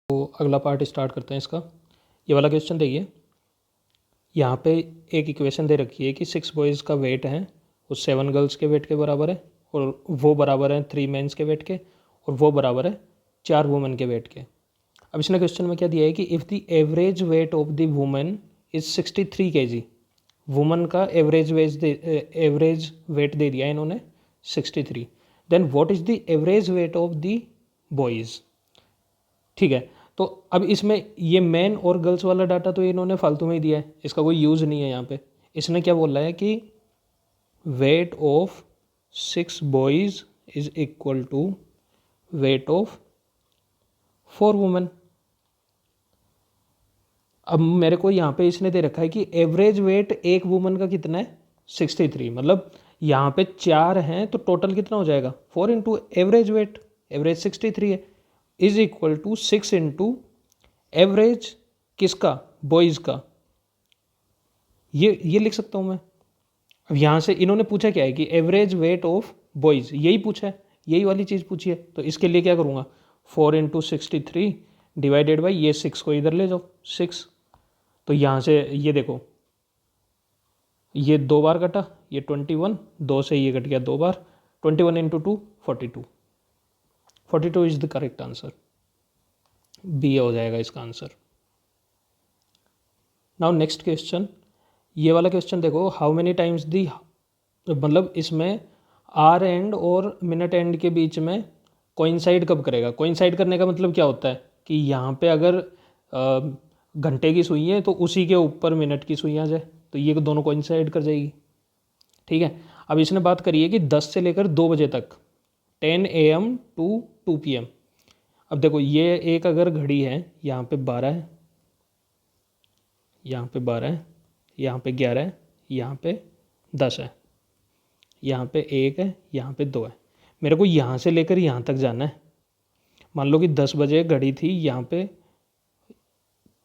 तो अगला part start करते हैं इसका। ये वाला क्वेश्चन देखिए, यहाँ पे एक इक्वेशन दे रखी है कि 6 बॉयज़ का वेट है वो 7 गर्ल्स के वेट के बराबर है, और वो बराबर है 3 मेंस के वेट के, और वो बराबर है 4 वुमेन के वेट के। अब इसने क्वेश्चन में क्या दिया है कि if the average weight of the women is 63 kg, woman का एवरेज वेट दे दिया इन्होंने 63, then what is the average weight of the boys. ठीक है, तो अब इसमें ये मैन और गर्ल्स वाला डाटा तो इन्होंने फालतू में ही दिया है, इसका कोई यूज़ नहीं है यहाँ पे। इसने क्या बोला है कि weight of 6 boys is equal to weight of 4 women. अब मेरे को यहाँ पे इसने दे रखा है कि एवरेज वेट एक वुमन का कितना है 63, मतलब यहाँ पे 4 हैं तो टोटल कितना हो जाएगा 4 इंटू एवरेज वेट, एवरेज 63 है, is equal to 6 into average किसका, बॉयज़ का। ये लिख सकता हूँ मैं। अब यहाँ से इन्होंने पूछा क्या है कि एवरेज वेट ऑफ बॉयज़, यही पूछा है, यही वाली चीज़ पूछी है। तो इसके लिए क्या करूँगा 4 इंटू 63 डिवाइडेड बाई ये 6 को इधर ले जाओ 6। तो यहाँ से ये देखो, ये 2 बार कटा, ये 21, 2 से ये कट गया 2 बार, 21 into 2 42, 42 is the correct answer, B हो जाएगा इसका आंसर। नाउ नेक्स्ट क्वेश्चन, ये वाला क्वेश्चन देखो, हाउ मेनी टाइम्स दी, मतलब इसमें आर एंड और मिनट एंड के बीच में कोइंसाइड कब करेगा। कोइंसाइड करने का मतलब क्या होता है कि यहाँ पे अगर घंटे की सुई है तो उसी के ऊपर मिनट की सुई आ जाए, तो ये दोनों कोइंसाइड कर जाएगी। ठीक है, अब इसने बात करी है कि 10 से लेकर 2 बजे तक, 10 AM टू 2 PM। अब देखो ये एक अगर घड़ी है, यहाँ पे 12 है, यहाँ पे 12 है, यहाँ पे 11 है, यहाँ पे 10 है, यहाँ पे 1 है, यहाँ पे 2 है। मेरे को यहाँ से लेकर यहाँ तक जाना है। मान लो कि 10 बजे घड़ी थी, यहाँ पे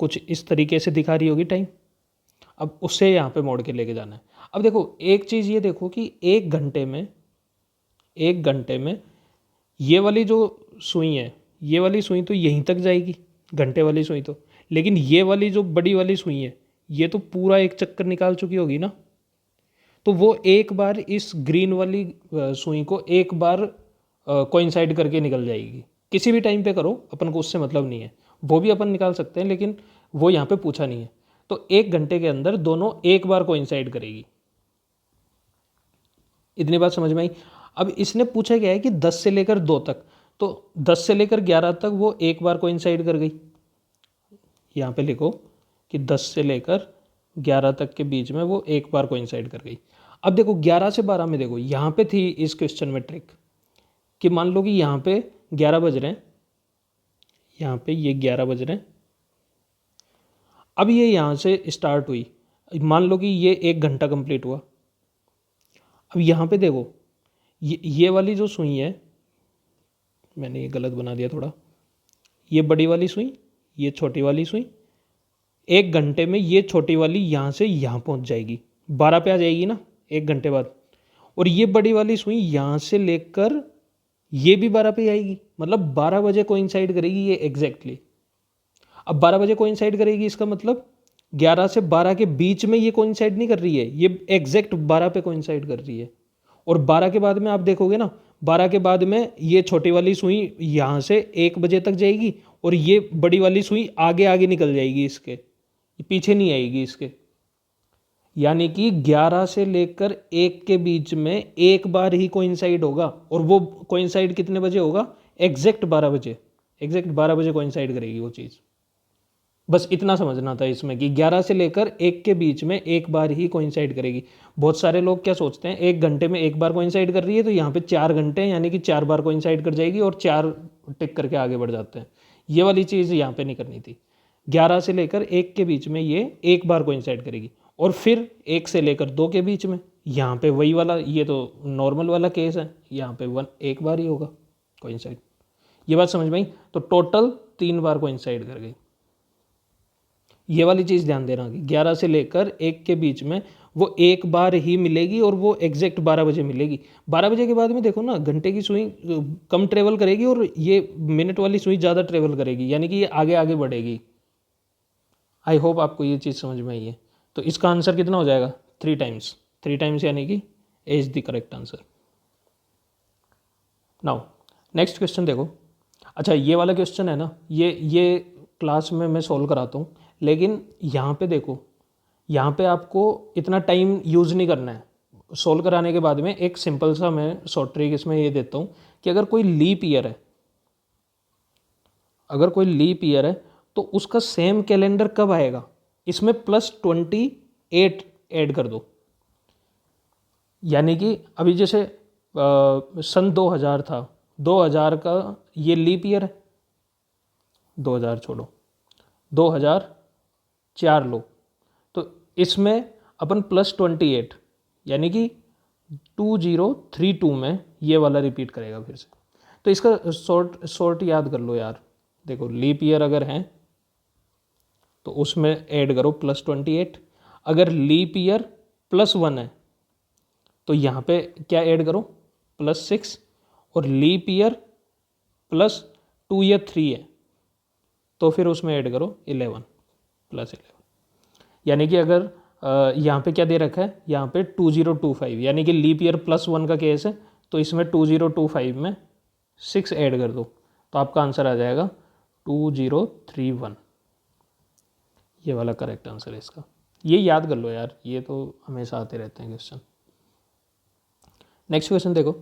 कुछ इस तरीके से दिखा रही होगी टाइम, अब उससे यहाँ पे मोड़ के लेके जाना है। अब देखो एक चीज़ ये देखो कि एक घंटे में ये वाली जो सुई है, ये वाली सुई तो यहीं तक जाएगी, घंटे वाली सुई तो, लेकिन ये वाली जो बड़ी वाली सुई है ये तो पूरा एक चक्कर निकाल चुकी होगी ना, तो वो एक बार इस ग्रीन वाली सुई को एक बार कोइंसाइड करके निकल जाएगी। किसी भी टाइम पे करो, अपन को उससे मतलब नहीं है, वो भी अपन निकाल सकते हैं, लेकिन वो यहाँ पे पूछा नहीं है। तो एक घंटे के अंदर दोनों एक बार कोइंसाइड करेगी। इतनी बात समझ में आई। अब इसने पूछा क्या है कि 10 से लेकर 2 तक, तो 10 से लेकर 11 तक वो एक बार कोइंसाइड कर गई। यहाँ पे लिखो कि 10 से लेकर 11 तक के बीच में वो एक बार कोइंसाइड कर गई। अब देखो 11 से 12 में देखो, यहाँ पे थी इस क्वेश्चन में ट्रिक कि मान लो कि यहाँ पे 11 बज रहे हैं, यहाँ पे ये 11 बज रहे हैं। अब ये यहाँ से स्टार्ट हुई, मान लो कि ये 1 घंटा कंप्लीट हुआ। अब यहाँ पे देखो ये वाली जो सुई है, मैंने ये गलत बना दिया थोड़ा, ये बड़ी वाली सुई, ये छोटी वाली सुई, 1 घंटे में ये छोटी वाली यहाँ से यहाँ पहुँच जाएगी, 12 पे आ जाएगी ना 1 घंटे बाद। और ये बड़ी वाली सुई यहाँ से लेकर ये भी 12 पे आएगी, मतलब 12 बजे कोइंसाइड करेगी ये एग्जैक्टली। अब 12 बजे कोइंसाइड करेगी, इसका मतलब 11 से 12 के बीच में ये कोइंसाइड नहीं कर रही है, ये एग्जैक्ट 12 पे कोइंसाइड कर रही है। और 12 के बाद में आप देखोगे ना, 12 के बाद में ये छोटी वाली सुई यहाँ से 1 बजे तक जाएगी, और ये बड़ी वाली सुई आगे आगे निकल जाएगी, इसके पीछे नहीं आएगी इसके। यानी कि 11 से लेकर 1 के बीच में एक बार ही कोइंसाइड होगा, और वो कोइंसाइड कितने बजे होगा, एग्जैक्ट 12 बजे, एग्जैक्ट 12 बजे कोइंसाइड करेगी वो चीज़। बस इतना समझना था इसमें कि 11 से लेकर 1 के बीच में एक बार ही कोइंसाइड करेगी। बहुत सारे लोग क्या सोचते हैं 1 घंटे में एक बार कोइंसाइड कर रही है तो यहाँ पे 4 घंटे यानी कि 4 बार कोइंसाइड कर जाएगी और 4 टिक करके आगे बढ़ जाते हैं। ये वाली चीज़ यहाँ पे नहीं करनी थी। 11 से लेकर 1 के बीच में ये एक बार कोइंसाइड करेगी, और फिर 1 से लेकर 2 के बीच में, यहाँ पे वही वाला, ये तो नॉर्मल वाला केस है, यहाँ पे 1 बार ही होगा कोइंसाइड। ये बात समझ में आई। तो टोटल 3 बार कोइंसाइड कर गई। ये वाली चीज़ ध्यान देना कि 11 से लेकर 1 के बीच में वो एक बार ही मिलेगी और वो एग्जैक्ट 12 बजे मिलेगी। 12 बजे के बाद में देखो ना, घंटे की सुई कम ट्रेवल करेगी और ये मिनट वाली सुई ज़्यादा ट्रेवल करेगी, यानी कि ये आगे आगे बढ़ेगी। आई होप आपको ये चीज़ समझ में आई है। तो इसका आंसर कितना हो जाएगा? 3 टाइम्स। 3 टाइम्स यानी कि A is the correct answer. Now next question देखो। अच्छा, ये वाला क्वेश्चन है ना, ये क्लास में मैं सॉल्व कराता हूँ, लेकिन यहाँ पे देखो, यहाँ पे आपको इतना टाइम यूज़ नहीं करना है। सॉल्व कराने के बाद में एक सिंपल सा मैं शॉर्ट ट्रिक इसमें ये देता हूँ कि अगर कोई लीप ईयर है, अगर कोई लीप ईयर है तो उसका सेम कैलेंडर कब आएगा, इसमें +28 ऐड कर दो। यानी कि अभी जैसे सन 2000 था, 2000 का ये लीप ईयर है, 2000 छोड़ो, 2004 लो, तो इसमें अपन +28 यानी कि 2032 में ये वाला रिपीट करेगा फिर से। तो इसका शॉर्ट याद कर लो यार। देखो, लीप ईयर अगर है तो उसमें ऐड करो +28। अगर लीप ईयर +1 है तो यहाँ पे क्या ऐड करो, +6। और लीप ईयर +2 या 3 है तो फिर उसमें ऐड करो 11 +11। यानी कि अगर यहाँ पे क्या दे रखा है, यहाँ पे 2025, यानी कि लीप ईयर +1 का केस है, तो इसमें 2025 में 6 ऐड कर दो तो आपका आंसर आ जाएगा 2031। ये वाला करेक्ट आंसर है इसका। ये याद कर लो यार, ये तो हमेशा आते रहते हैं क्वेश्चन। नेक्स्ट क्वेश्चन देखो,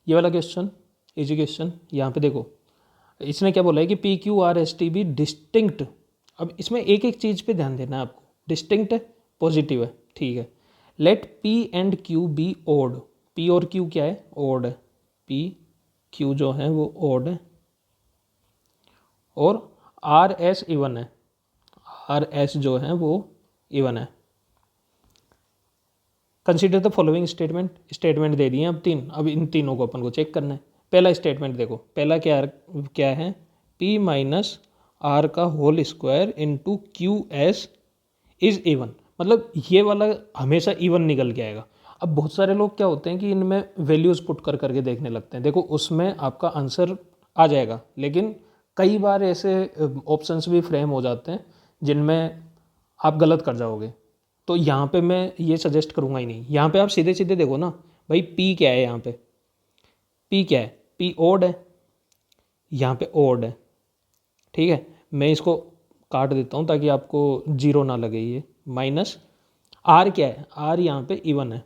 ये वाला क्वेश्चन इजी क्वेश्चन। यहाँ पे देखो, इसने क्या बोला है कि PQRST डिस्टिंक्ट। अब इसमें एक एक चीज़ पे ध्यान देना है आपको। डिस्टिंक्ट है, पॉजिटिव है, ठीक है। Let P and Q be odd. P और Q क्या है, ओड है। P Q जो है वो ओड है और RS इवन है। RS जो है वो इवन है। Consider the following statement. Statement दे दिए अब 3। अब इन तीनों को अपन को चेक करना है। पहला स्टेटमेंट देखो, पहला क्या है, P माइनस आर का whole square into QS is even. मतलब ये वाला हमेशा इवन निकल के आएगा। अब बहुत सारे लोग क्या होते हैं कि इनमें वैल्यूज़ पुट करके देखने लगते हैं। देखो, उसमें आपका आंसर आ जाएगा, लेकिन कई बार ऐसे ऑप्शंस भी फ्रेम हो जाते हैं जिनमें आप गलत कर जाओगे। तो यहाँ पे मैं ये सजेस्ट करूँगा ही नहीं। यहाँ पे आप सीधे सीधे देखो ना भाई, P क्या है, यहाँ पे P क्या है, P ओड है, यहाँ पे ओड है, ठीक है। मैं इसको काट देता हूँ ताकि आपको जीरो ना लगे। ये माइनस R क्या है, R यहाँ पे इवन है,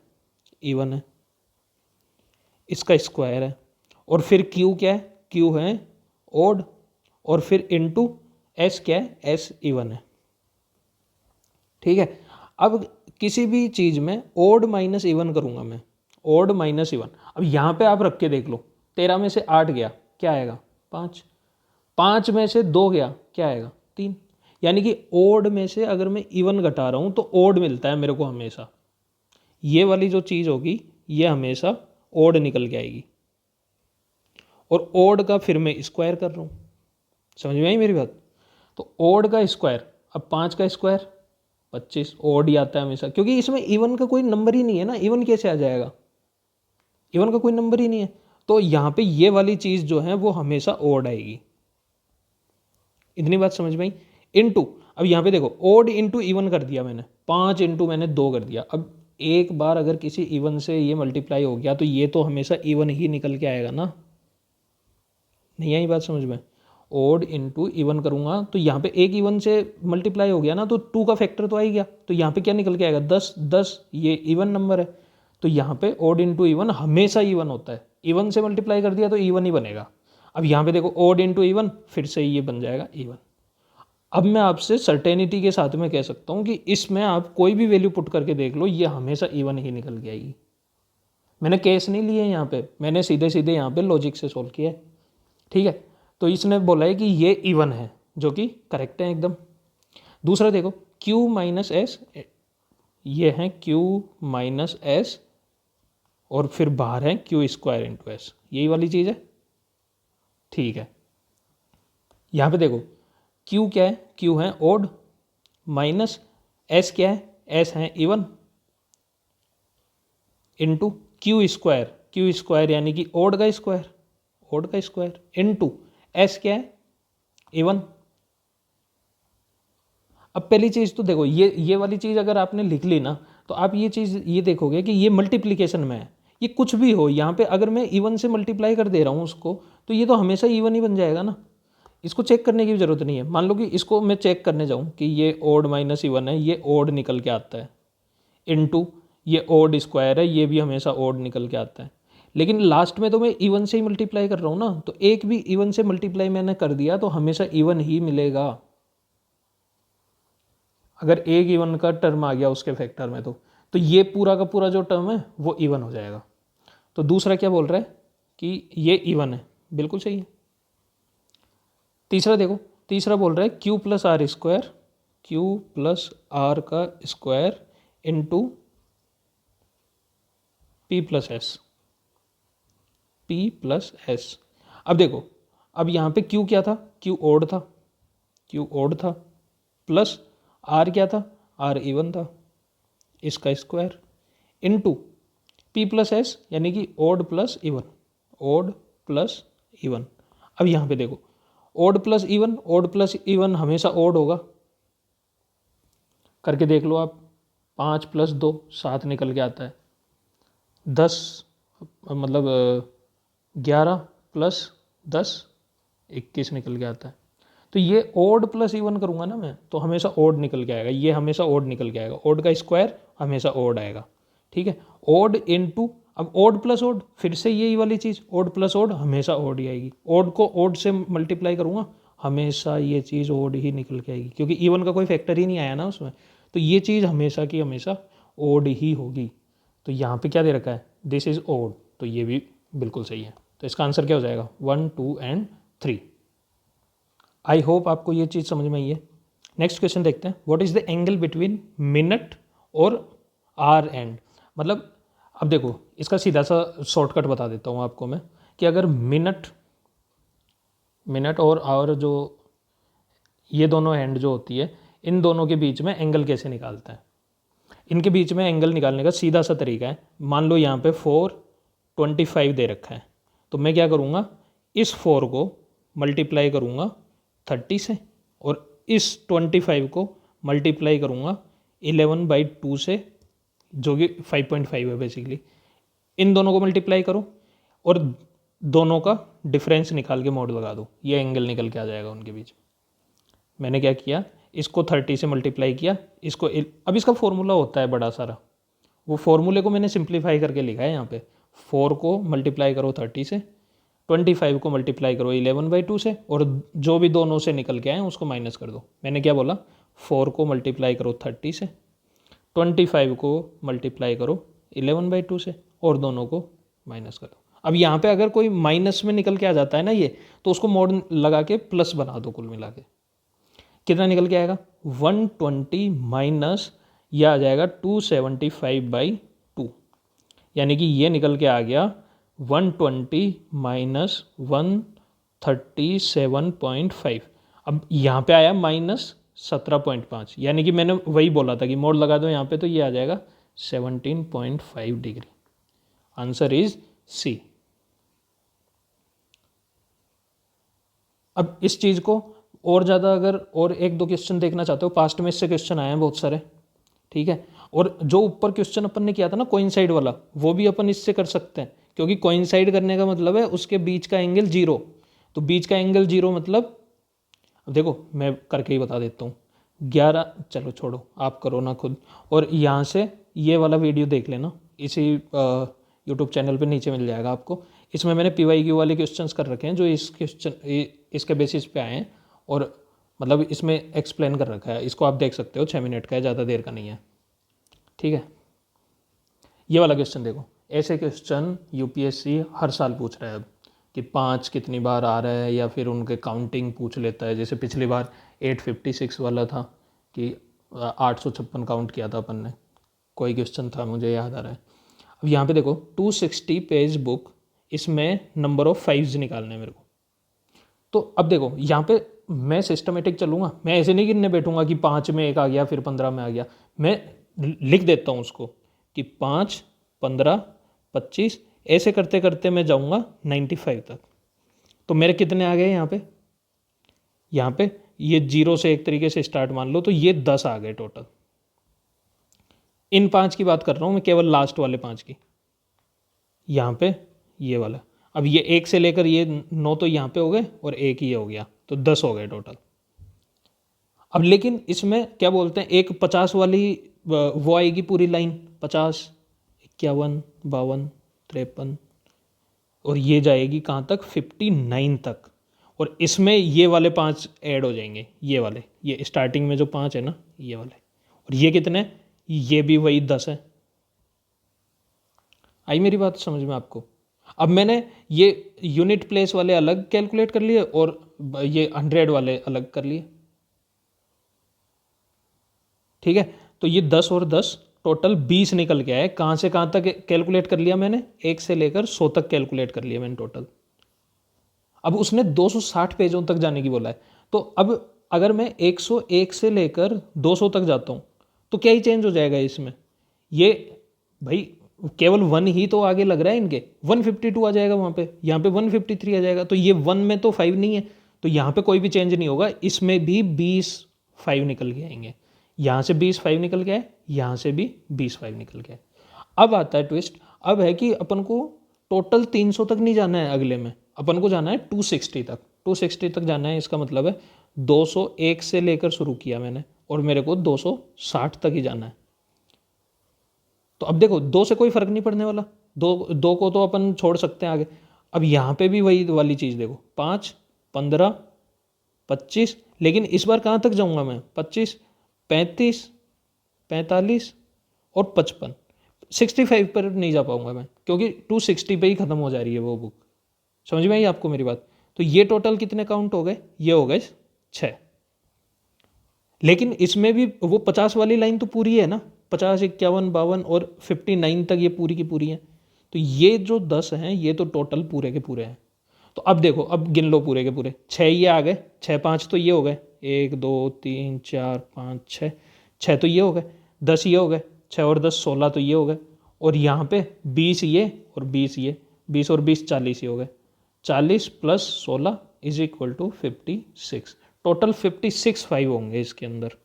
इवन है, इसका स्क्वायर है। और फिर Q क्या है, Q है ओड, और फिर इनटू S क्या है, S इवन है, ठीक है। अब किसी भी चीज़ में ओड माइनस इवन करूँगा मैं, ओड माइनस इवन। अब यहाँ पे आप रख के देख लो, 13 में से 8 गया, क्या आएगा, 5। 5 में से 2 गया, क्या आएगा, 3। यानी कि ओड में से अगर मैं इवन घटा रहा हूँ तो ओड मिलता है मेरे को हमेशा। ये वाली जो चीज़ होगी ये हमेशा ओड निकल के आएगी। और ओड का फिर मैं स्क्वायर कर रहा हूँ, समझ में आई मेरी बात। तो ओड का स्क्वायर, अब 5 का स्क्वायर 25, ओड ही आता है हमेशा, क्योंकि इसमें इवन का कोई नंबर ही नहीं है ना। इवन कैसे आ जाएगा, इवन का कोई नंबर ही नहीं है। तो यहाँ पे ये वाली चीज़ जो है वो हमेशा ओड आएगी। इतनी बात समझ में आई। इनटू, अब यहाँ पे देखो, ओड इंटू इवन कर दिया मैंने, 5 इंटू मैंने 2 कर दिया। अब एक बार अगर किसी इवन से ये मल्टीप्लाई हो गया तो ये तो हमेशा इवन ही निकल के आएगा ना। नहीं आई बात समझ में। ओड इंटू इवन करूँगा तो यहाँ पे एक इवन से मल्टीप्लाई हो गया ना, तो 2 का फैक्टर तो आ ही गया। तो यहाँ पे क्या निकल के आएगा, 10। 10 ये इवन नंबर है, तो यहाँ पे ओड इंटू इवन हमेशा इवन होता है। इवन से मल्टीप्लाई कर दिया तो इवन ही बनेगा। अब यहाँ पे देखो, ओड इंटू इवन, फिर से ये बन जाएगा इवन। अब मैं आपसे सर्टेनिटी के साथ में कह सकता हूँ कि इसमें आप कोई भी वैल्यू पुट करके देख लो, ये हमेशा इवन ही निकल के आएगी। मैंने केस नहीं लिए यहाँ पे, मैंने सीधे सीधे यहाँ पे लॉजिक से सोल्व किया है, ठीक है। तो इसने बोला है कि ये इवन है, जो कि करेक्ट है एकदम। दूसरा देखो, Q माइनस एस, ये है Q माइनस एस, और फिर बाहर है Q स्क्वायर इंटू एस, यही वाली चीज़ है, ठीक है। यहाँ पे देखो, Q क्या है, Q है ओड, माइनस S क्या है, S है इवन, इंटू क्यू स्क्वायर यानी कि ओड का स्क्वायर इंटू एस क्या है इवन। अब पहली चीज़ तो देखो, ये वाली चीज़ अगर आपने लिख ली ना तो आप ये चीज़ ये देखोगे कि ये मल्टीप्लिकेशन में है, ये कुछ भी हो यहाँ पे अगर मैं इवन से मल्टीप्लाई कर दे रहा हूँ उसको तो ये तो हमेशा इवन ही बन जाएगा ना, इसको चेक करने की भी ज़रूरत नहीं है। मान लो कि इसको मैं चेक करने जाऊँ कि ये ओड माइनस इवन है, ये ओड निकल के आता है, इनटू ये ओड स्क्वायर है, ये भी हमेशा ओड निकल के आता है। लेकिन लास्ट में तो मैं इवन से ही मल्टीप्लाई कर रहा हूँ ना, तो एक भी इवन से मल्टीप्लाई मैंने कर दिया तो हमेशा इवन ही मिलेगा। अगर एक इवन का टर्म आ गया उसके फैक्टर में तो ये पूरा का पूरा जो टर्म है वो इवन हो जाएगा। तो दूसरा क्या बोल रहा है कि ये इवन है, बिल्कुल सही है। तीसरा देखो, तीसरा बोल रहा है क्यू प्लस आर का square into P plus S. अब देखो, अब यहाँ पे क्यू क्या था, क्यू ओड था प्लस आर क्या था, आर इवन था, इसका square into P plus S यानी कि ओड प्लस इवन। अब यहाँ पे देखो ओड प्लस इवन हमेशा ओड होगा, करके देख लो आप। 5 + 2 7 निकल के आता है, 10 मतलब 11 + 10 21 निकल के आता है। तो ये ओड प्लस इवन करूँगा ना मैं तो हमेशा ओड निकल के आएगा, ये हमेशा ओड निकल के आएगा, ओड का स्क्वायर हमेशा ओड आएगा, ठीक है। ओड इनटू, अब ओड प्लस ओड फिर से यही वाली चीज़, ओड प्लस ओड हमेशा ओड ही आएगी, ओड को ओड से मल्टीप्लाई करूँगा हमेशा ये चीज़ ओड ही निकल के आएगी, क्योंकि इवन का कोई फैक्टर ही नहीं आया ना उसमें, तो ये चीज़ हमेशा की हमेशा ओड ही होगी। तो यहाँ पे क्या दे रखा है, दिस इज़ ओड, तो ये भी बिल्कुल सही है। तो इसका आंसर क्या हो जाएगा 1 2 एंड 3। आई होप आपको ये चीज़ समझ में आई है। नेक्स्ट क्वेश्चन देखते हैं, what is the angle between minute और आर एंड। मतलब अब देखो इसका सीधा सा शॉर्टकट बता देता हूँ आपको मैं कि अगर मिनट और आवर जो ये दोनों एंड जो होती है, इन दोनों के बीच में एंगल कैसे निकालते हैं। इनके बीच में एंगल निकालने का सीधा सा तरीका है, मान लो यहाँ पे 425 दे रखा है, तो मैं क्या करूँगा, इस 4 को मल्टीप्लाई करूँगा 30 से और इस 25 को मल्टीप्लाई करूँगा 11/2 से, जो कि 5.5 है बेसिकली। इन दोनों को मल्टीप्लाई करो और दोनों का डिफरेंस निकाल के मॉड लगा दो, ये एंगल निकल के आ जाएगा उनके बीच। मैंने क्या किया, इसको 30 से मल्टीप्लाई किया, इसको अब इसका फॉर्मूला होता है बड़ा सारा, वो फॉर्मूले को मैंने सिंप्लीफाई करके लिखा है यहाँ पे। 4 को मल्टीप्लाई करो 30 से, 25 को मल्टीप्लाई करो 11/2 से, और जो भी दोनों से निकल के आए उसको माइनस कर दो। मैंने क्या बोला, 4 को मल्टीप्लाई करो 30 से, 25 को मल्टीप्लाई करो 11/2 से, और दोनों को माइनस कर दो। अब यहाँ पे अगर कोई माइनस में निकल के आ जाता है ना ये, तो उसको मोड लगा के प्लस बना दो, कुल मिला के कितना निकल के आएगा 120 माइनस यह आ जाएगा 275/2, यानी कि ये निकल के आ गया 120 माइनस 137.5। अब यहाँ पे आया -17.5, यानी कि मैंने वही बोला था कि मोड लगा दो यहाँ पे, तो ये आ जाएगा 17.5 डिग्री। आंसर इज सी। अब इस चीज़ को और ज़्यादा अगर और 1-2 क्वेश्चन देखना चाहते हो, पास्ट में इससे क्वेश्चन आए हैं बहुत सारे, ठीक है। और जो ऊपर क्वेश्चन अपन ने किया था ना कोइंसाइड वाला, वो भी अपन इससे कर सकते हैं, क्योंकि कोइंसाइड करने का मतलब है उसके बीच का एंगल 0। तो बीच का एंगल 0 मतलब, अब देखो मैं करके ही बता देता हूँ, 11, चलो छोड़ो आप करो ना खुद, और यहाँ से ये वाला वीडियो देख लेना, इसी यूट्यूब चैनल पे नीचे मिल जाएगा आपको। इसमें मैंने PYQ वाले क्वेश्चंस कर रखे हैं जो इसके बेसिस पे आए हैं, और मतलब इसमें एक्सप्लेन कर रखा है, इसको आप देख सकते हो, 6 मिनट का है, ज़्यादा देर का नहीं है, ठीक है। ये वाला क्वेश्चन देखो, ऐसे क्वेश्चन UPSC हर साल पूछ रहा है अब, कि 5 कितनी बार आ रहा है, या फिर उनके काउंटिंग पूछ लेता है। जैसे पिछली बार 856 वाला था कि 856 काउंट किया था अपन ने, कोई क्वेश्चन था मुझे याद आ रहा है। अब यहाँ पे देखो 260 पेज बुक, इसमें नंबर ऑफ 5s निकालने हैं मेरे को। तो अब देखो यहाँ पे मैं सिस्टमेटिक चलूँगा, मैं ऐसे नहीं गिनने बैठूंगा कि 5 में 1 आ गया फिर 15 में आ गया, मैं लिख देता हूँ उसको कि 5 15, 25, ऐसे करते करते मैं जाऊँगा 95 तक। तो मेरे कितने आ गए यहाँ पे ये 0 से एक तरीके से स्टार्ट मान लो, तो ये 10 आ गए टोटल। इन 5 की बात कर रहा हूँ मैं, केवल लास्ट वाले 5 की। यहाँ पे ये वाला, अब ये 1 से लेकर ये 9 तो यहाँ पे हो गए और 1 ये हो गया, तो 10 हो गए टोटल। अब लेकिन इसमें क्या बोलते हैं, एक 50 वाली वो आएगी पूरी लाइन, 50, 51, 52, 53, और ये जाएगी कहाँ तक, 59 तक। और इसमें ये वाले 5 ऐड हो जाएंगे, ये वाले, ये स्टार्टिंग में जो 5 है ना, ये वाले। और ये कितने, ये भी वही 10 है। आई मेरी बात समझ में आपको? अब मैंने ये यूनिट प्लेस वाले अलग कैलकुलेट कर लिए और ये 100 वाले अलग कर लिए, ठीक है। तो ये 10 और 10 टोटल 20 निकल के आए। कहाँ से कहाँ तक कैलकुलेट कर लिया मैंने, 1 से लेकर 100 तक कैलकुलेट कर लिया मैंने टोटल। अब उसने 260 पेजों तक जाने की बोला है, तो अब अगर मैं 101 से लेकर 200 तक जाता हूँ तो क्या ही चेंज हो जाएगा इसमें, ये भाई केवल 1 ही तो आगे लग रहा है इनके, 152 आ जाएगा वहाँ पे, यहाँ पे 153 आ जाएगा। तो ये 1 में तो 5 नहीं है, तो यहाँ पे कोई भी चेंज नहीं होगा, इसमें भी 20 5 निकल के आएंगे। यहाँ से 20 5 निकल के आए, यहाँ से भी 20 5 निकल के आए। अब आता है ट्विस्ट, अब है कि अपन को टोटल 300 तक नहीं जाना है, अगले में अपन को जाना है 260 तक। 260 तक जाना है, इसका मतलब है 201 से लेकर शुरू किया मैंने और मेरे को 260 तक ही जाना है। तो अब देखो 2 से कोई फर्क नहीं पड़ने वाला, 2 को तो अपन छोड़ सकते हैं आगे। अब यहाँ पे भी वही वाली चीज़ देखो, 5, 15, 25, लेकिन इस बार कहाँ तक जाऊँगा मैं, 25, 35, 45 और 55, 65 पर नहीं जा पाऊंगा मैं, क्योंकि 260 पे ही ख़त्म हो जा रही है वो बुक। समझ में आई आपको मेरी बात? तो ये टोटल कितने काउंट हो गए, ये हो गए 6। लेकिन इसमें भी वो 50 वाली लाइन तो पूरी है ना, 50, 51, 52 और 59 तक ये पूरी की पूरी है। तो ये जो 10 हैं ये तो टोटल पूरे के पूरे हैं। तो अब देखो, अब गिन लो पूरे के पूरे, 6 ये आ गए, 6 5 तो ये हो गए, 1 2 3 4 5 6, 6 तो ये हो गए, 10 ये हो गए, 6 और 10 16 तो ये हो गए, और यहाँ पे 20 ये और 20 ये, 20 और 20 40 ये हो गए, 40 plus 16 is equal to 56। Total 56 5 होंगे इसके अंदर,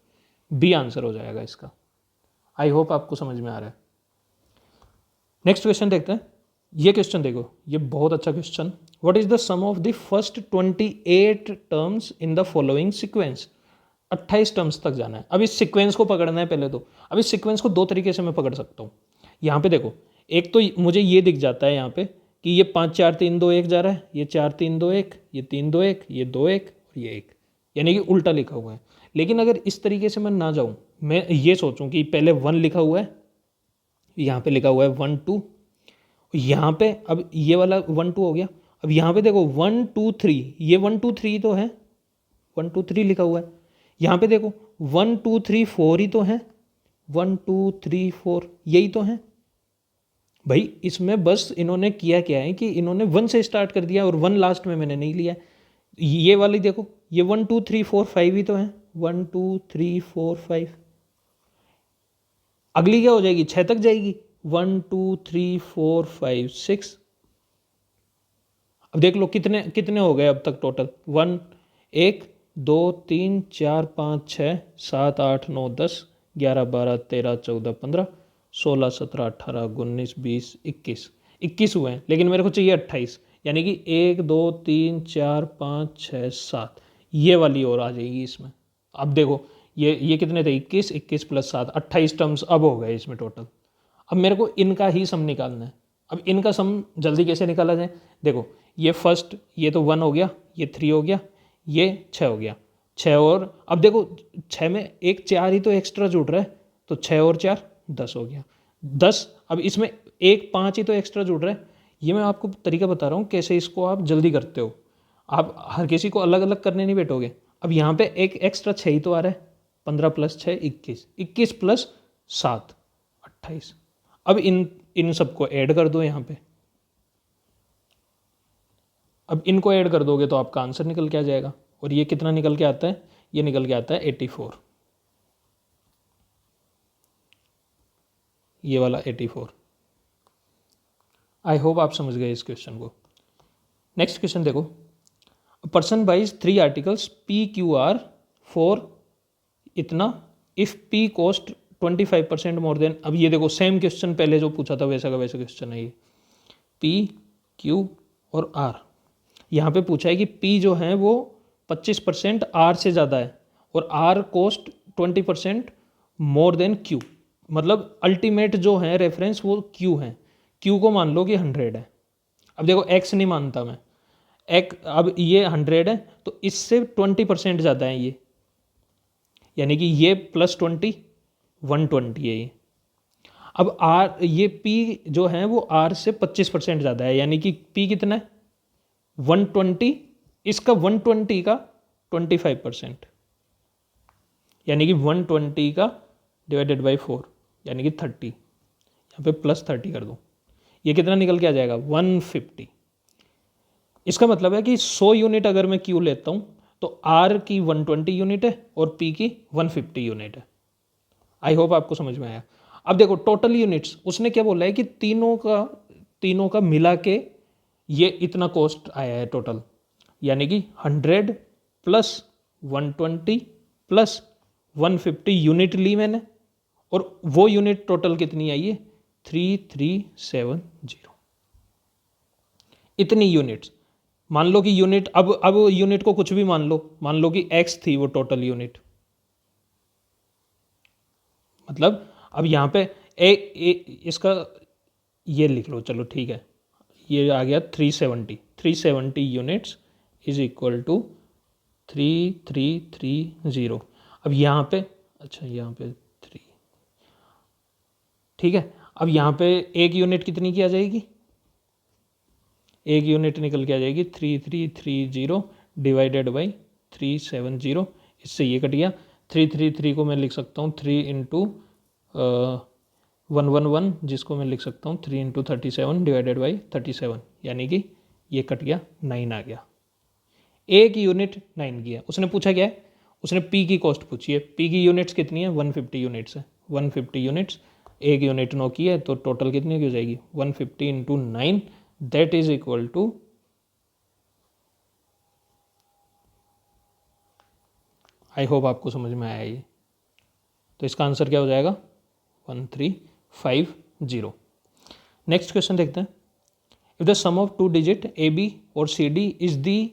बी आंसर हो जाएगा इसका। आई होप आपको समझ में आ रहा है। नेक्स्ट क्वेश्चन देखते हैं। ये क्वेश्चन देखो, ये बहुत अच्छा question. What is the sum of the first 28 terms in the following sequence. 28 terms तक जाना है। अब इस सीक्वेंस को पकड़ना है पहले तो। अब इस सीक्वेंस को 2 तरीके से मैं पकड़ सकता हूँ। यहाँ पे देखो, एक तो मुझे ये दिख जाता है यहाँ पे कि ये 5 4 3 2 1 जा रहा है, ये 4 3 2 1, ये 3 2 1, ये 2 1 और ये 1, यानी कि उल्टा लिखा हुआ है। लेकिन अगर इस तरीके से मैं ना जाऊँ, मैं ये सोचूं कि पहले 1 लिखा हुआ है, यहाँ पे लिखा हुआ है 1 2, यहाँ पे अब ये वाला 1 2 हो गया। अब यहाँ पे देखो 1 2 3, ये 1 2 3 तो है, 1 2 3 लिखा हुआ है। यहाँ पे देखो 1 2 3 4 ही तो है, 1 2 3 4 यही तो है भाई। इसमें बस इन्होंने किया क्या है कि इन्होंने 1 से स्टार्ट कर दिया और 1 लास्ट में मैंने नहीं लिया। ये वाली देखो, ये 1 2 3 4 5 ही तो है, 1 2 3 4 5। अगली क्या हो जाएगी, 6 तक जाएगी, 1 2 3 4 5 6। अब देख लो कितने कितने हो गए अब तक टोटल, 1 1 2 3 4 5 6 7 8 9 10 11 12 13 14 15 16 17 18 19 20 21 21 हुए हैं, लेकिन मेरे को चाहिए 28, यानी कि 1 2 3 4 5 6 7, ये वाली और आ जाएगी इसमें। अब देखो ये कितने थे, 21 21 प्लस 7 28 टर्म्स अब हो गए इसमें टोटल। अब मेरे को इनका ही सम निकालना है। अब इनका सम जल्दी कैसे निकाला जाए, देखो ये फर्स्ट, ये तो 1 हो गया, ये 3 हो गया, ये 6 हो गया, 6 और अब देखो 6 में एक 4 ही तो एक्स्ट्रा जुड़ रहा है, तो 6 और 4 10 हो गया, 10। अब इसमें एक 5 ही तो एक्स्ट्रा जुड़ रहा है। ये मैं आपको तरीका बता रहा हूँ कैसे इसको आप जल्दी करते हो, आप हर किसी को अलग अलग करने नहीं बैठोगे। अब यहाँ पे एक एक्स्ट्रा 6 ही तो आ रहा है, 15 प्लस 6 21, 21 प्लस 7 28। अब इन सबको ऐड कर दो यहाँ पे। अब इनको ऐड कर दोगे तो आपका आंसर निकल के आ जाएगा, और ये कितना निकल के आता है, ये निकल के आता है 84, ये वाला 84। आई होप आप समझ गए इस क्वेश्चन को। नेक्स्ट क्वेश्चन देखो, person buys 3 articles P Q R for इतना if P cost 25% more than. अब ये देखो सेम क्वेश्चन पहले जो पूछा था वैसा का वैसा क्वेश्चन है ये, पी क्यू और आर। यहाँ पे पूछा है कि पी जो है वो 25% आर से ज़्यादा है और R cost 20% more than Q, मतलब अल्टीमेट जो है रेफरेंस वो क्यू है। क्यू को मान लो कि 100 है। अब देखो एक्स नहीं मानता मैं, अब ये 100 है तो इससे 20% ज़्यादा है ये, यानी कि ये +20 120 है ये। अब आर ये पी जो है वो आर से 25% ज़्यादा है, यानी कि पी कितना है 120, इसका 120 का 25%, यानी कि 120 का डिवाइडेड बाई 4 यानी कि 30, यहाँ पे +30 कर दूँ, ये कितना निकल के आ जाएगा 150। इसका मतलब है कि 100 यूनिट अगर मैं क्यू लेता हूँ तो आर की 120 यूनिट है और पी की 150 यूनिट है। आई होप आपको समझ में आया। अब देखो टोटल यूनिट्स उसने क्या बोला है कि तीनों का मिला के ये इतना कॉस्ट आया है टोटल, यानी कि 100 प्लस 120 प्लस 150 यूनिट ली मैंने, और वो यूनिट टोटल कितनी आई है 3370। इतनी यूनिट्स मान लो कि यूनिट, अब यूनिट को कुछ भी मान लो कि x थी वो टोटल यूनिट, मतलब अब यहाँ पे इसका ये लिख लो, चलो ठीक है, ये आ गया 370 यूनिट्स इज इक्वल टू 3330। अब यहाँ पे अच्छा यहाँ पे 3, ठीक है। अब यहाँ पे एक यूनिट कितनी की आ जाएगी, एक यूनिट निकल के आ जाएगी 3330 डिवाइडेड बाई 370, इससे ये कट गया। 333 को मैं लिख सकता हूँ 3 इंटू 111, जिसको मैं लिख सकता हूँ 3 इंटू 37 डिवाइडेड बाई 37, यानी कि ये कट गया 9 आ गया। एक यूनिट 9 की है। उसने पूछा क्या है, उसने पी की कॉस्ट पूछी है। पी की यूनिट्स कितनी है 150 यूनिट्स है, 150 यूनिट्स, एक यूनिट 9 की है तो टोटल कितनी की हो जाएगी 150 into 9 that is equal to, I hope आपको समझ में आया ये। तो इसका आंसर क्या हो जाएगा 1350। नेक्स्ट क्वेश्चन देखते हैं, if the sum of 2 digit A B और C D is the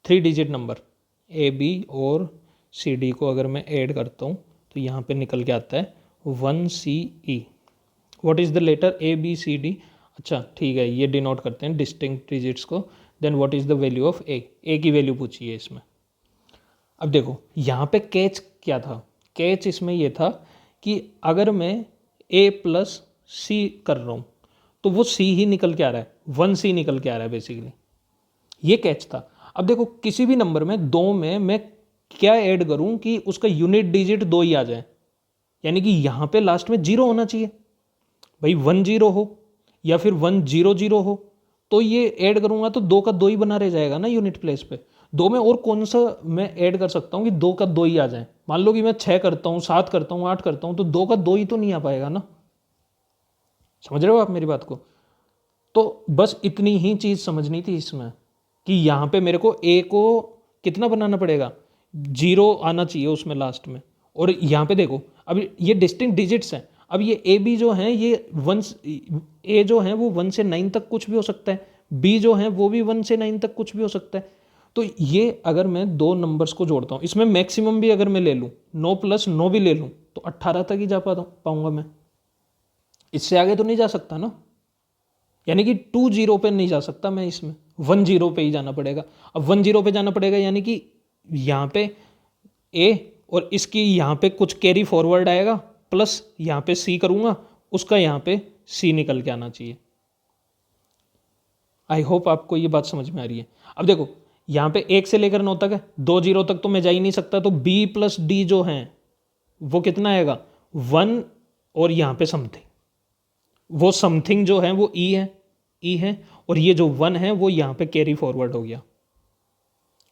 3 digit number, A B और सी डी को अगर मैं ऐड करता हूँ तो यहाँ पे निकल के आता है 1CE। What is the letter A B C D, अच्छा ठीक है, ये डिनोट करते हैं डिस्टिंक्ट डिजिट्स को। Then what is the value of A की वैल्यू पूछी है इसमें। अब देखो यहाँ पे कैच क्या था, कैच इसमें ये था कि अगर मैं a प्लस सी कर रहा हूँ तो वो c ही निकल के आ रहा है, 1C निकल के आ रहा है बेसिकली, ये कैच था। अब देखो किसी भी नंबर में 2 में मैं क्या ऐड करूँ कि उसका यूनिट डिजिट 2 ही आ जाए, यानी कि यहाँ पे लास्ट में 0 होना चाहिए भाई, 10 हो या फिर 100 हो, तो ये ऐड करूँगा तो 2 का 2 ही बना रह जाएगा ना यूनिट प्लेस पे। 2 में और कौन सा मैं ऐड कर सकता हूँ कि 2 का 2 ही आ जाए। मान लो कि मैं 6 करता हूँ, 7 करता हूँ, 8 करता हूँ, तो 2 का 2 ही तो नहीं आ पाएगा ना। समझ रहे हो आप मेरी बात को? तो बस इतनी ही चीज़ समझनी थी इसमें कि यहाँ पे मेरे को a को कितना बनाना पड़ेगा, 0 आना चाहिए उसमें लास्ट में। और यहाँ पे देखो अब ये डिस्टिंक्ट डिजिट्स हैं। अब ये ए बी जो हैं ये ए जो है वो 1 से 9 तक कुछ भी हो सकता है, बी जो है वो भी 1 से 9 तक कुछ भी हो सकता है। तो ये अगर मैं 2 नंबर्स को जोड़ता हूँ, इसमें मैक्सिमम भी अगर मैं ले लूँ 9 + 9 भी ले लूँ तो 18 तक ही जा पाऊँगा मैं, इससे आगे तो नहीं जा सकता ना। यानी कि 20 पे नहीं जा सकता मैं, इसमें 10 पे ही जाना पड़ेगा। अब 10 पे जाना पड़ेगा यानी कि यहाँ पे ए और इसकी यहाँ पे कुछ कैरी फॉरवर्ड आएगा, प्लस यहाँ पे सी करूँगा, उसका यहाँ पे सी निकल के आना चाहिए। आई होप आपको ये बात समझ में आ रही है। अब देखो यहाँ पे 1 से लेकर 9 तक है, 2 0 तक तो मैं जा ही नहीं सकता, तो b + d जो है वो कितना आएगा 1, और यहाँ पे समथिंग, वो समथिंग जो है वो e है और ये जो 1 है वो यहाँ पे कैरी फॉरवर्ड हो गया,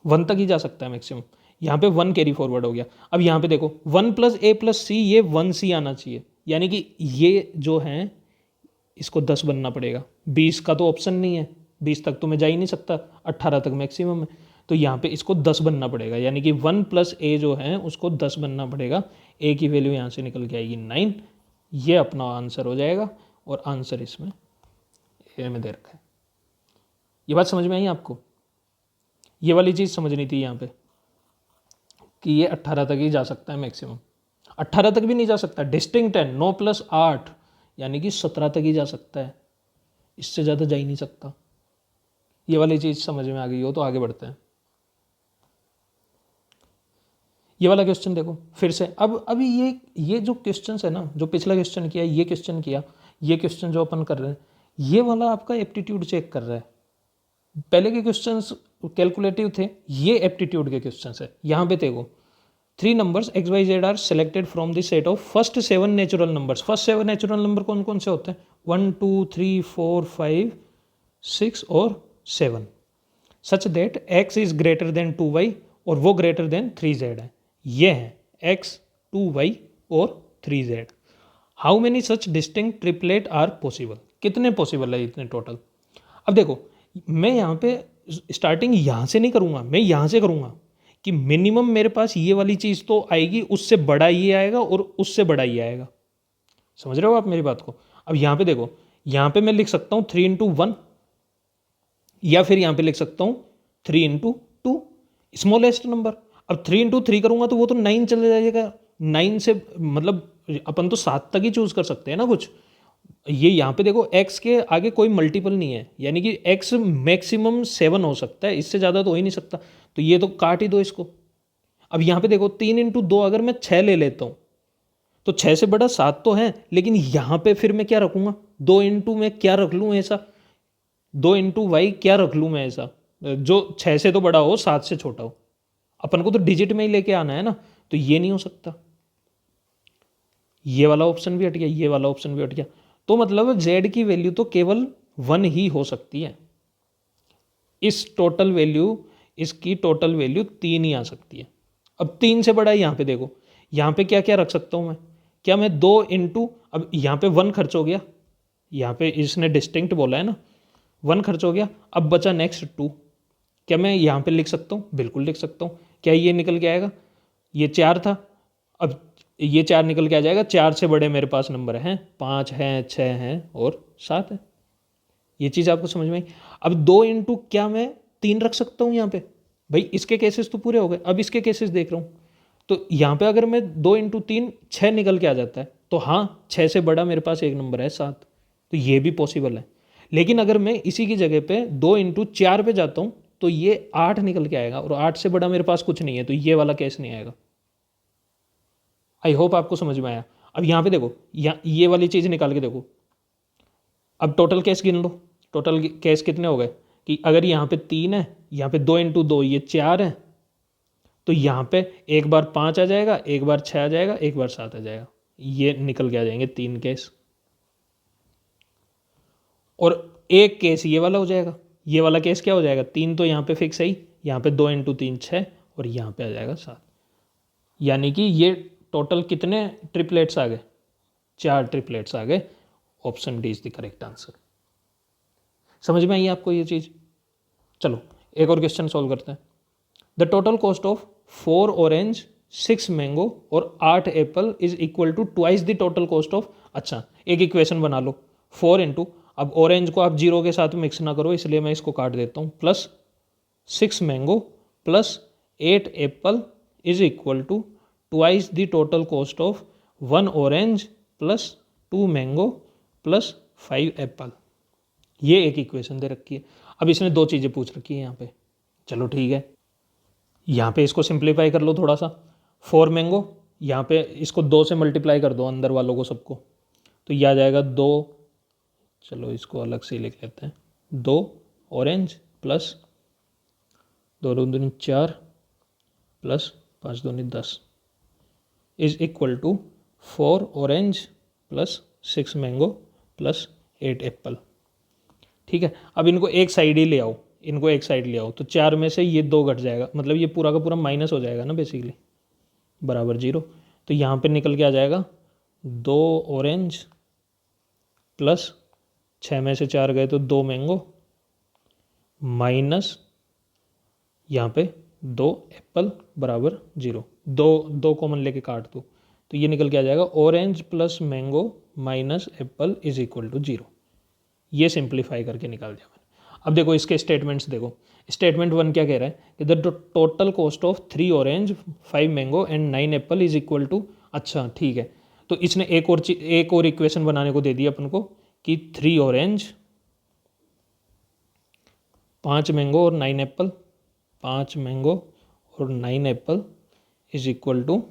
1 तक ही जा सकता है मैक्सिमम, यहाँ पे 1 कैरी फॉरवर्ड हो गया। अब यहाँ पे देखो 1 + a + c, ये 1C आना चाहिए, यानी कि ये जो है इसको 10 बनना पड़ेगा। 20 का तो ऑप्शन नहीं है, 20 तक तो मैं जा ही नहीं सकता, 18 तक मैक्सिमम है। तो यहाँ पे इसको 10 बनना पड़ेगा, यानी कि 1 + a जो है उसको 10 बनना पड़ेगा। a की वैल्यू यहाँ से निकल के आएगी 9। ये अपना आंसर हो जाएगा, और आंसर इसमें ए में दे रखा है। ये बात समझ में आई आपको? ये वाली चीज़ समझनी थी यहाँ पे कि ये 18 तक ही जा सकता है मैक्सिमम। 18 तक भी नहीं जा सकता, डिस्टिंक्ट है, 9 + 8 यानी कि 17 तक ही जा सकता है, इससे ज़्यादा जा ही नहीं सकता। ये वाली चीज़ समझ में आ गई हो तो आगे बढ़ते हैं। ये वाला क्वेश्चन देखो फिर से। अब अभी ये जो क्वेश्चन है ना, जो पिछला क्वेश्चन किया, ये क्वेश्चन किया, ये क्वेश्चन जो अपन कर रहे हैं, ये वाला आपका एप्टीट्यूड चेक कर रहा है। पहले के क्वेश्चंस कैलकुलेटिव थे, ये एप्टीट्यूड के क्वेश्चंस है। यहाँ पे देखो 3 numbers x y z are selected from the set of first 7 natural numbers. First 7 natural number कौन कौन से होते हैं? 1 2 3 4 5 6 और 7, such that x is greater than 2y और वो ग्रेटर देन 3z है। ये है x 2y और 3z। How many such distinct triplet are possible? कितने पॉसिबल है इतने टोटल? अब देखो मैं यहाँ पे स्टार्टिंग यहाँ से नहीं करूँगा, मैं यहाँ से करूँगा कि मिनिमम मेरे पास ये वाली चीज़ तो आएगी, उससे बड़ा ये आएगा और उससे बड़ा ये आएगा। समझ रहे हो आप मेरी बात को? अब यहाँ पे देखो, यहाँ पे मैं लिख सकता हूँ 3 × 1, या फिर यहाँ पे लिख सकता हूँ 3 × 2, स्मॉलेस्ट नंबर। अब 3 × 3 करूँगा तो वो तो 9 चले जाएगा। 9 से मतलब अपन तो 7 तक ही चूज कर सकते हैं ना कुछ। ये यहाँ पे देखो x के आगे कोई मल्टीपल नहीं है, यानी कि x मैक्सिमम 7 हो सकता है, इससे ज़्यादा तो हो ही नहीं सकता। तो ये तो काट ही दो इसको। अब यहाँ पे देखो 3 × 2 अगर मैं 6 ले लेता हूँ तो 6 से बड़ा 7 तो है, लेकिन यहाँ पे फिर मैं क्या रखूँगा? 2 × मैं क्या रख लूँ ऐसा? 2 × y क्या रख लूँ मैं ऐसा जो 6 से तो बड़ा हो 7 से छोटा हो? अपन को तो डिजिट में ही लेके आना है ना, तो ये नहीं हो सकता। ये वाला ऑप्शन भी हट गया, ये वाला ऑप्शन भी हट गया। तो मतलब z की वैल्यू तो केवल 1 ही हो सकती है। इस टोटल वैल्यू, इसकी टोटल वैल्यू 3 ही आ सकती है। अब 3 से बड़ा है, यहाँ पे देखो, यहाँ पे क्या क्या रख सकता हूँ मैं? क्या मैं 2 × अब यहाँ पे 1 खर्च हो गया, यहाँ पे इसने डिस्टिंक्ट बोला है ना, 1 खर्च हो गया। अब बचा नेक्स्ट 2। क्या मैं यहाँ पे लिख सकता हूँ? बिल्कुल लिख सकता हूँ। क्या ये निकल के आएगा? ये 4 था, अब ये 4 निकल के आ जाएगा। 4 से बड़े मेरे पास नंबर हैं, 5 हैं, 6 हैं और 7 है। ये चीज़ आपको समझ में आई? अब 2 × क्या मैं 3 रख सकता हूँ यहाँ पे? भाई इसके केसेस तो पूरे हो गए, अब इसके केसेस देख रहा हूँ। तो यहाँ पे अगर मैं 2 × 3 6 निकल के आ जाता है, तो हाँ 6 से बड़ा मेरे पास एक नंबर है 7, तो ये भी पॉसिबल है। लेकिन अगर मैं इसी की जगह पे 2 × 4 पे जाता हूँ तो ये 8 निकल के आएगा, और 8 से बड़ा मेरे पास कुछ नहीं है, तो ये वाला केस नहीं आएगा। आई होप आपको समझ में आया। अब यहाँ पे देखो, ये वाली चीज़ निकाल के देखो। अब टोटल केस गिन लो, टोटल केस कितने हो गए? कि अगर यहाँ पे 3 है, यहाँ पे 2 × 2 ये 4 है, तो यहाँ पे एक बार 5 आ जाएगा, एक बार 6 आ जाएगा, एक बार 7 आ जाएगा। ये निकल के आ जाएंगे 3 केस, और एक केस ये वाला हो जाएगा। ये वाला केस क्या हो जाएगा? 3 तो यहाँ पे फिक्स है ही, यहाँ पे 2 × 3 6, और यहाँ पे आ जाएगा 7। यानी कि ये टोटल कितने ट्रिपलेट्स आ गए? 4 ट्रिपलेट्स आ गए। Option D is the correct answer. समझ में आई आपको ये चीज़? चलो एक और क्वेश्चन सॉल्व करते हैं। The total cost of 4 orange 6 mango और 8 apple is equal to twice the total cost of. अच्छा एक इक्वेशन बना लो, 4 × अब ऑरेंज को आप 0 के साथ मिक्स ना करो, इसलिए मैं इसको काट देता हूँ, plus 6 mango plus 8 apple is equal to twice the total cost of 1 orange plus 2 mango plus 5 apple. ये एक इक्वेशन दे रखी है। अब इसने 2 चीज़ें पूछ रखी है यहाँ पे। चलो ठीक है, यहाँ पे इसको सिंप्लीफाई कर लो थोड़ा सा। 4 मैंगो, यहाँ पे इसको 2 से मल्टीप्लाई कर दो अंदर वालों को सबको, तो यह आ जाएगा 2, चलो इसको अलग से लिख लेते हैं, 2 orange plus 2 × 2 = 4 plus 5 × 2 = 10 is equal to 4 orange plus 6 mango plus 8 apple. ठीक है, अब इनको एक साइड ही ले आओ, इनको एक साइड ले आओ, तो 4 में से ये 2 घट जाएगा, मतलब ये पूरा का पूरा माइनस हो जाएगा ना बेसिकली, बराबर 0। तो यहाँ पे निकल के आ जाएगा 2 ऑरेंज प्लस 6 में से 4 गए तो 2 मैंगो माइनस यहाँ पे 2 एप्पल बराबर 0। दो कॉमन लेके काट दो तो ये निकल के आ जाएगा orange plus mango minus apple is equal to 0। ये सिंप्लीफाई करके निकाल दिया मैंने। अब देखो इसके स्टेटमेंट्स देखो। स्टेटमेंट 1 क्या कह रहा है कि the total cost of 3 orange 5 mango and 9 apple is equal to, अच्छा ठीक है, तो इसने एक और इक्वेशन बनाने को दे दी अपन को कि 3 ऑरेंज 5 मैंगो और 9 एप्पल, 5 मैंगो और 9 apple is equal to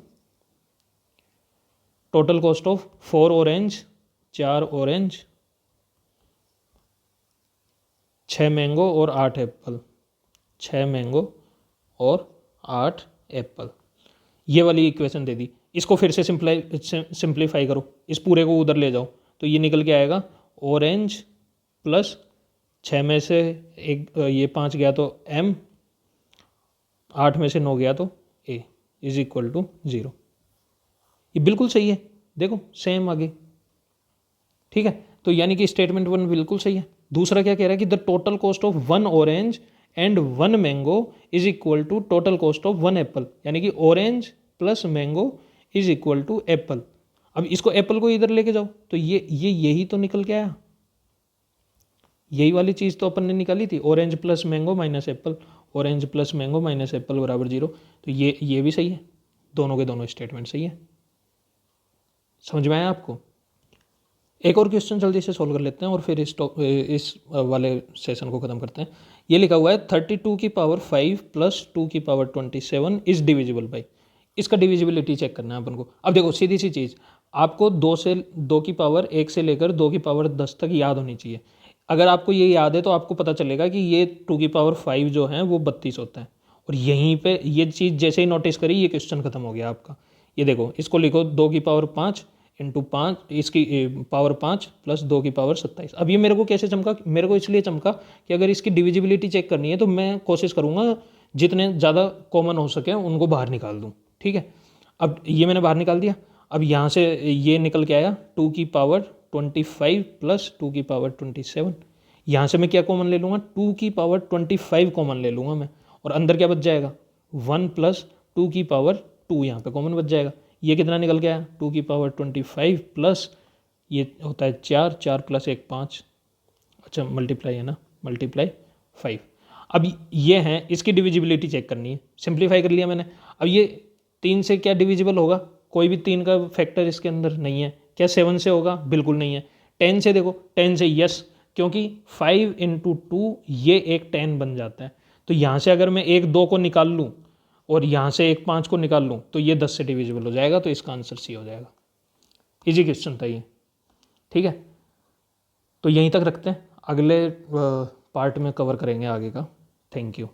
total cost of 4 orange 4 orange 6 mango और 8 एप्पल, 6 मैंगो और 8 एप्पल। ये वाली इक्वेशन दे दी। इसको फिर से सिंप्लीफाई करो, इस पूरे को उधर ले जाओ तो ये निकल के आएगा ऑरेंज प्लस 6 में से एक ये 5 गया तो m, 8 में से 9 गया तो a इज इक्वल टू 0। ये बिल्कुल सही है, देखो सेम आगे, ठीक है। तो यानी कि स्टेटमेंट 1 बिल्कुल सही है। दूसरा क्या कह रहा है कि the total cost of 1 orange and 1 mango is equal to total cost of 1 apple, यानी कि orange plus mango is equal to apple. अब इसको एप्पल को इधर लेके जाओ तो यही तो निकल के आया, यही वाली चीज़ तो अपन ने निकाली थी, orange plus mango minus Apple, orange plus mango minus Apple बराबर 0। तो ये भी सही है, दोनों के दोनों स्टेटमेंट सही है। समझ में आया आपको? एक और क्वेश्चन जल्दी से सॉल्व कर लेते हैं और फिर इस वाले सेशन को ख़त्म करते हैं। ये लिखा हुआ है 32 की पावर 5 प्लस 2 की पावर 27 इज डिविजिबल बाई। इसका डिविजिबिलिटी चेक करना है अपन को। अब देखो सीधी सी चीज़, आपको 2 की पावर 1 से लेकर 2 की पावर 10 तक याद होनी चाहिए। अगर आपको ये याद है तो आपको पता चलेगा कि ये 2 की पावर 5 जो है वो 32 होता है। और यहीं पे ये चीज़ जैसे ही नोटिस करी ये क्वेश्चन खत्म हो गया आपका। ये देखो इसको लिखो 2 की पावर 5 इंटू 5, इसकी पावर 5 प्लस 2 की पावर 27। अब ये मेरे को कैसे चमका? मेरे को इसलिए चमका कि अगर इसकी डिविजिबिलिटी चेक करनी है तो मैं कोशिश करूँगा जितने ज़्यादा कॉमन हो सके उनको बाहर निकाल दूँ, ठीक है। अब ये मैंने बाहर निकाल दिया। अब यहाँ से ये निकल के आया 2 की पावर 25 प्लस 2 की पावर 27। यहाँ से मैं क्या कॉमन ले लूँगा? 2 की पावर 25 कॉमन ले लूँगा मैं, और अंदर क्या बच जाएगा? 1 प्लस 2 की पावर 2 यहाँ पे कॉमन बच जाएगा। ये कितना निकल के आया? 2 की पावर 25 प्लस ये होता है 4 प्लस 1 5, अच्छा मल्टीप्लाई है ना, मल्टीप्लाई 5। अब ये है, इसकी डिविजिबिलिटी चेक करनी है। सिंप्लीफाई कर लिया मैंने। अब ये 3 से क्या डिविजिबल होगा? कोई भी 3 का फैक्टर इसके अंदर नहीं है। क्या 7 से होगा? बिल्कुल नहीं है। 10 से देखो, 10 से यस, क्योंकि 5 इंटू 2 ये एक 10 बन जाता है। तो यहाँ से अगर मैं 1 2 को निकाल लूँ और यहाँ से 1 5 को निकाल लूँ तो ये 10 से डिविजिबल हो जाएगा। तो इसका आंसर सी हो जाएगा। इजी क्वेश्चन था ये, ठीक है। तो यहीं तक रखते हैं, अगले पार्ट में कवर करेंगे आगे का। Thank you.